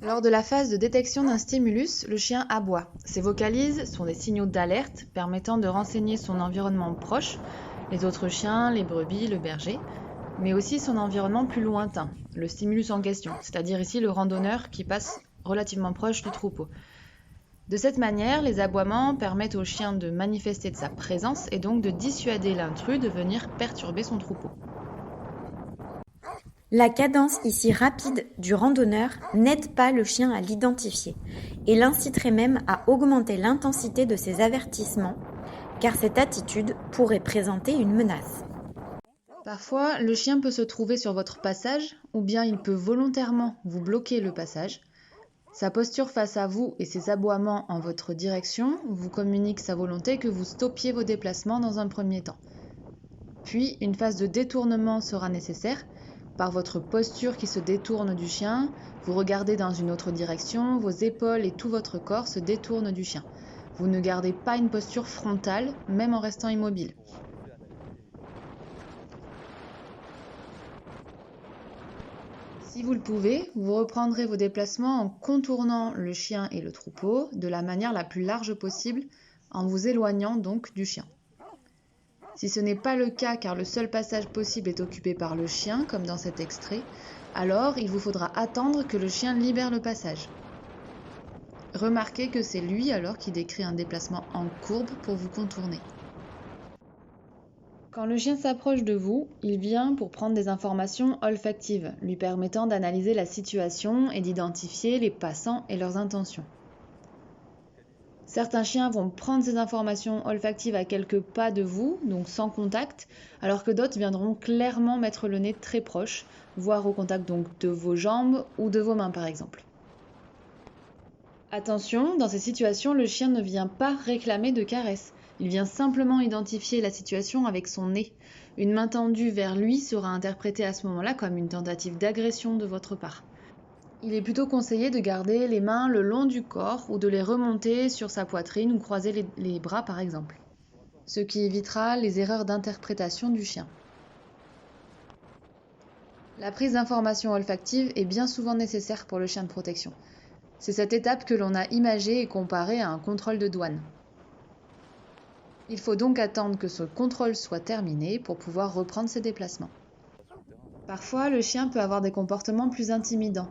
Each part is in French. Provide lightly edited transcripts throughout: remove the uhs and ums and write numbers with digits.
Lors de la phase de détection d'un stimulus, le chien aboie. Ses vocalises sont des signaux d'alerte permettant de renseigner son environnement proche, les autres chiens, les brebis, le berger, mais aussi son environnement plus lointain, le stimulus en question, c'est-à-dire ici le randonneur qui passe relativement proche du troupeau. De cette manière, les aboiements permettent au chien de manifester de sa présence et donc de dissuader l'intrus de venir perturber son troupeau. La cadence ici rapide du randonneur n'aide pas le chien à l'identifier et l'inciterait même à augmenter l'intensité de ses avertissements, car cette attitude pourrait présenter une menace. Parfois, le chien peut se trouver sur votre passage ou bien il peut volontairement vous bloquer le passage. Sa posture face à vous et ses aboiements en votre direction vous communiquent sa volonté que vous stoppiez vos déplacements dans un premier temps. Puis, une phase de détournement sera nécessaire. Par votre posture qui se détourne du chien, vous regardez dans une autre direction, vos épaules et tout votre corps se détournent du chien. Vous ne gardez pas une posture frontale, même en restant immobile. Si vous le pouvez, vous reprendrez vos déplacements en contournant le chien et le troupeau de la manière la plus large possible, en vous éloignant donc du chien. Si ce n'est pas le cas car le seul passage possible est occupé par le chien, comme dans cet extrait, alors il vous faudra attendre que le chien libère le passage. Remarquez que c'est lui alors qui décrit un déplacement en courbe pour vous contourner. Quand le chien s'approche de vous, il vient pour prendre des informations olfactives, lui permettant d'analyser la situation et d'identifier les passants et leurs intentions. Certains chiens vont prendre ces informations olfactives à quelques pas de vous, donc sans contact, alors que d'autres viendront clairement mettre le nez très proche, voire au contact donc de vos jambes ou de vos mains par exemple. Attention, dans ces situations, le chien ne vient pas réclamer de caresses. Il vient simplement identifier la situation avec son nez. Une main tendue vers lui sera interprétée à ce moment-là comme une tentative d'agression de votre part. Il est plutôt conseillé de garder les mains le long du corps ou de les remonter sur sa poitrine ou croiser les bras par exemple, ce qui évitera les erreurs d'interprétation du chien. La prise d'informations olfactives est bien souvent nécessaire pour le chien de protection. C'est cette étape que l'on a imagée et comparée à un contrôle de douane. Il faut donc attendre que ce contrôle soit terminé pour pouvoir reprendre ses déplacements. Parfois, le chien peut avoir des comportements plus intimidants.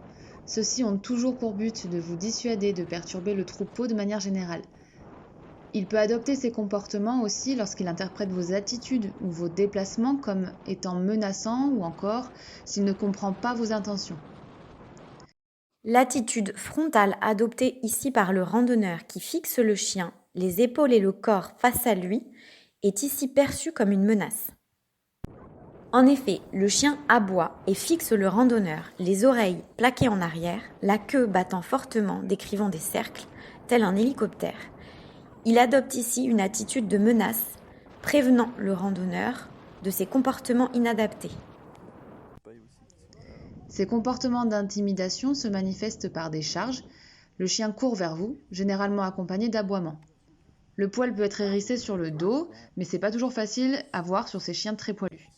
Ceux-ci ont toujours pour but de vous dissuader de perturber le troupeau de manière générale. Il peut adopter ces comportements aussi lorsqu'il interprète vos attitudes ou vos déplacements comme étant menaçants ou encore s'il ne comprend pas vos intentions. L'attitude frontale adoptée ici par le randonneur qui fixe le chien, les épaules et le corps face à lui, est ici perçue comme une menace. En effet, le chien aboie et fixe le randonneur, les oreilles plaquées en arrière, la queue battant fortement, décrivant des cercles, tel un hélicoptère. Il adopte ici une attitude de menace, prévenant le randonneur de ses comportements inadaptés. Ces comportements d'intimidation se manifestent par des charges. Le chien court vers vous, généralement accompagné d'aboiements. Le poil peut être hérissé sur le dos, mais c'est pas toujours facile à voir sur ces chiens très poilus.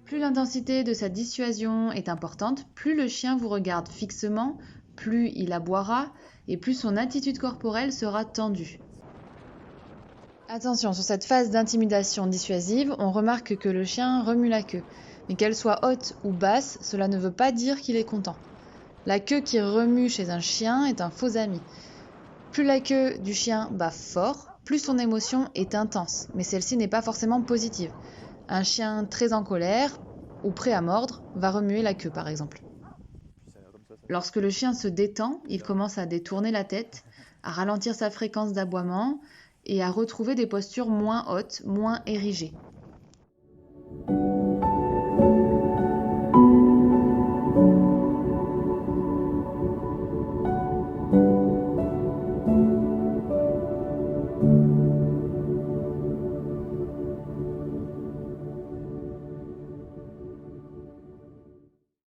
Plus l'intensité de sa dissuasion est importante, plus le chien vous regarde fixement, plus il aboiera et plus son attitude corporelle sera tendue. Attention, sur cette phase d'intimidation dissuasive, on remarque que le chien remue la queue. Mais qu'elle soit haute ou basse, cela ne veut pas dire qu'il est content. La queue qui remue chez un chien est un faux ami. Plus la queue du chien bat fort, plus son émotion est intense, mais celle-ci n'est pas forcément positive. Un chien très en colère ou prêt à mordre va remuer la queue par exemple. Lorsque le chien se détend, il commence à détourner la tête, à ralentir sa fréquence d'aboiement et à retrouver des postures moins hautes, moins érigées.